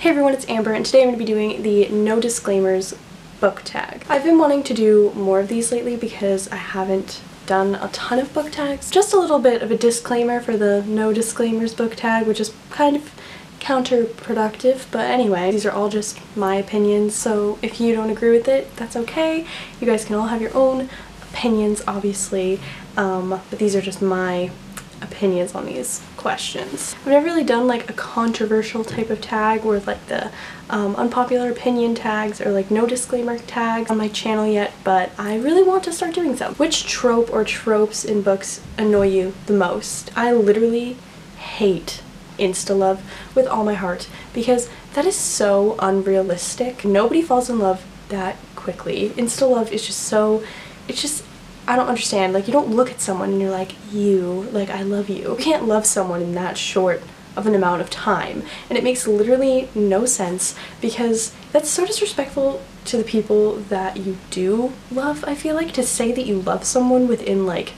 Hey everyone, it's Amber, and today I'm going to be doing the no disclaimers book tag. I've been wanting to do more of these lately because I haven't done a ton of book tags. Just a little bit of a disclaimer for the no disclaimers book tag, which is kind of counterproductive, but anyway, these are all just my opinions, so if you don't agree with it, that's okay. You guys can all have your own opinions, obviously, but these are just my opinions on these questions. I've never really done like a controversial type of tag where like the unpopular opinion tags or like no disclaimer tags on my channel yet, but I really want to start doing some. Which trope or tropes in books annoy you the most? I literally hate insta-love with all my heart because that is so unrealistic. Nobody falls in love that quickly. Insta-love is just so, it's just, I don't understand. Like, you don't look at someone and you're like, I love you. You can't love someone in that short of an amount of time. And it makes literally no sense because that's so disrespectful to the people that you do love, I feel like. To say that you love someone within like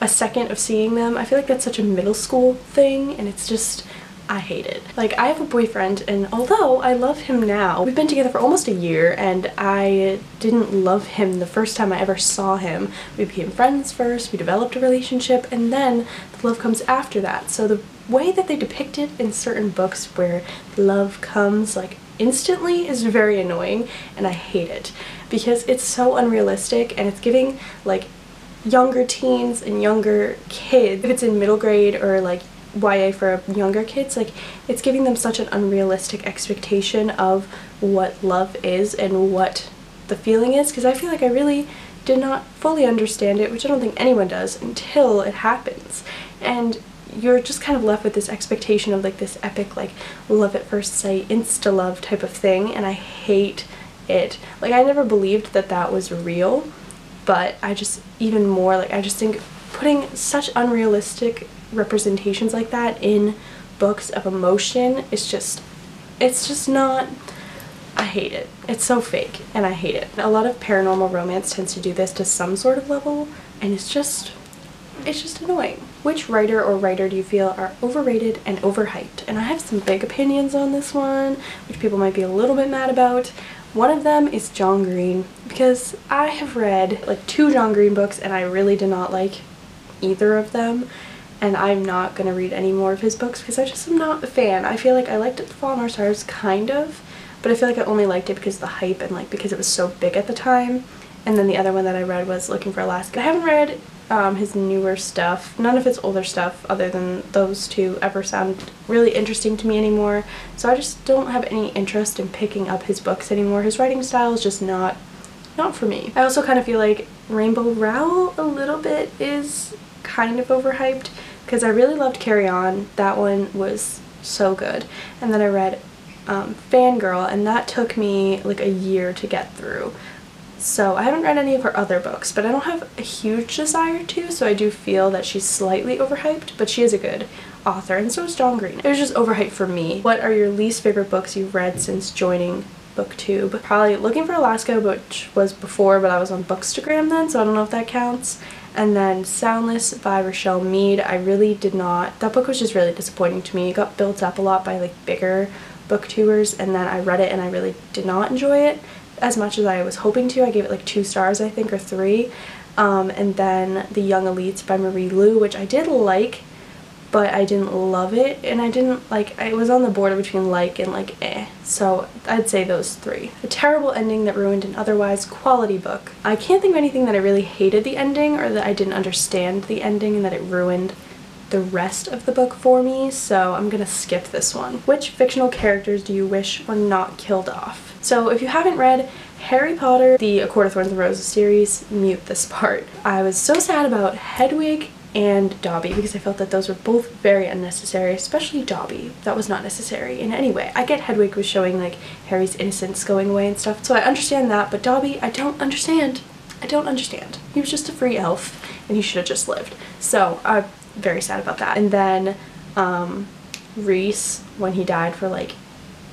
a second of seeing them, I feel like that's such a middle school thing, and it's just, I hate it. Like, I have a boyfriend, and although I love him now, we've been together for almost a year, and I didn't love him the first time I ever saw him. We became friends first, we developed a relationship, and then the love comes after that. So the way that they depict it in certain books where love comes like instantly is very annoying, and I hate it because it's so unrealistic, and it's giving like younger teens and younger kids, if it's in middle grade or like YA for younger kids, like it's giving them such an unrealistic expectation of what love is and what the feeling is, because I feel like I really did not fully understand it, which I don't think anyone does, until it happens. And you're just kind of left with this expectation of like this epic like love at first sight, insta love type of thing, and I hate it. Like, I never believed that that was real, but I just, even more, like, I just think putting such unrealistic representations like that in books of emotion is just, it's just not, I hate it. It's so fake, and I hate it. A lot of paranormal romance tends to do this to some sort of level, and it's just annoying. Which writer or writer do you feel are overrated and overhyped? And I have some big opinions on this one, which people might be a little bit mad about. One of them is John Green, because I have read like 2 John Green books and I really did not like either of them, and I'm not gonna read any more of his books because I just am not a fan. I feel like I liked The Fault in Our Stars kind of, but I feel like I only liked it because of the hype and like because it was so big at the time. And then the other one that I read was Looking for Alaska. I haven't read his newer stuff. None of his older stuff, other than those 2, ever sound really interesting to me anymore, so I just don't have any interest in picking up his books anymore. His writing style is just not for me. I also kind of feel like Rainbow Rowell a little bit is kind of overhyped, because I really loved Carry On. That one was so good. And then I read Fangirl, and that took me like a year to get through. So I haven't read any of her other books, but I don't have a huge desire to, so I do feel that she's slightly overhyped, but she is a good author, and so is John Green. It was just overhyped for me. What are your least favorite books you've read since joining BookTube? Probably Looking for Alaska, which was before, but I was on Bookstagram then, so I don't know if that counts. And then Soundless by Rochelle Mead. I really did not, that book was just really disappointing to me. It got built up a lot by like bigger booktubers, and then I read it and I really did not enjoy it as much as I was hoping to. I gave it like 2 stars, I think, or 3. And then The Young Elites by Marie Lu, which I did like, but I didn't love it, and I didn't like, I was on the border between like and like eh, so I'd say those 3. A terrible ending that ruined an otherwise quality book. I can't think of anything that I really hated the ending, or that I didn't understand the ending and that it ruined the rest of the book for me, so I'm gonna skip this one. Which fictional characters do you wish were not killed off? So if you haven't read Harry Potter, the A Court of Thorns and Roses series, mute this part. I was so sad about Hedwig and Dobby because I felt that those were both very unnecessary, especially Dobby. That was not necessary in any way. I get Hedwig was showing like Harry's innocence going away and stuff, so I understand that, but Dobby, I don't understand. I don't understand. He was just a free elf and he should have just lived. So I'm very sad about that. And then Reese, when he died for like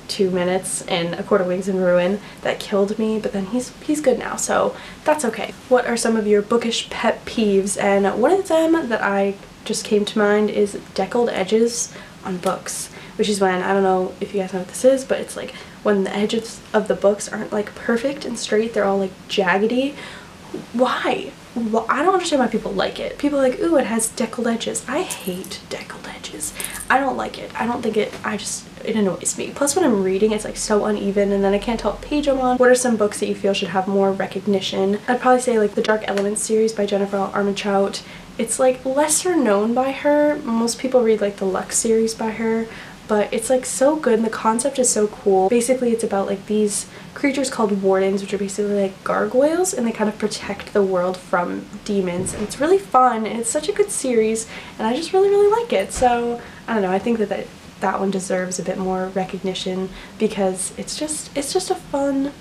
2 minutes in A Court of Wings and Ruin, that killed me, but then he's good now, so that's okay. What are some of your bookish pet peeves? And one of them that I just came to mind is deckled edges on books. which is when, I don't know if you guys know what this is, but it's like when the edges of the books aren't like perfect and straight, they're all like jaggedy. Why? Well, I don't understand why people like it. People are like, ooh, it has deckled edges. I hate deckled edges. I don't like it. I don't think it, it annoys me. Plus when I'm reading, it's like so uneven and then I can't tell what page I'm on. What are some books that you feel should have more recognition? I'd probably say like the Dark Elements series by Jennifer Armentrout. It's like lesser known by her. Most people read like the Lux series by her, but it's like so good and the concept is so cool. Basically it's about like these creatures called wardens, which are basically like gargoyles, and they kind of protect the world from demons, and it's really fun and it's such a good series and I just really like it. So I don't know, I think that one deserves a bit more recognition because it's just a fun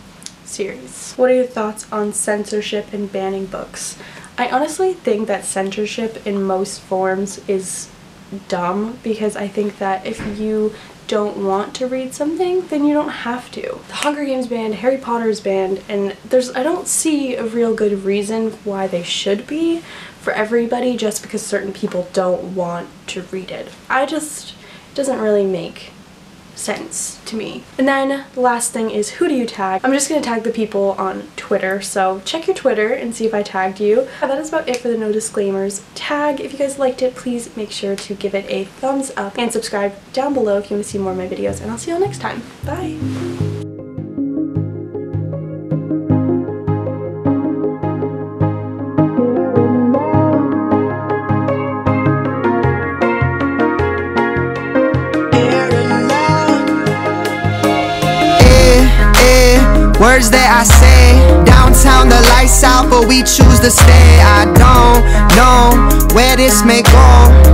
series. What are your thoughts on censorship and banning books? I honestly think that censorship in most forms is dumb, because I think that if you don't want to read something, then you don't have to. The Hunger Games banned, Harry Potter's banned, and I don't see a real good reason why they should be for everybody just because certain people don't want to read it. It doesn't really make sense to me. And then the last thing is, who do you tag? I'm just gonna tag the people on Twitter, so check your Twitter and see if I tagged you. That is about it for the no disclaimers tag. If you guys liked it, please make sure to give it a thumbs up and subscribe down below if you want to see more of my videos, and I'll see you all next time. Bye! Words that I say, downtown the lights out, but we choose to stay. I don't know where this may go.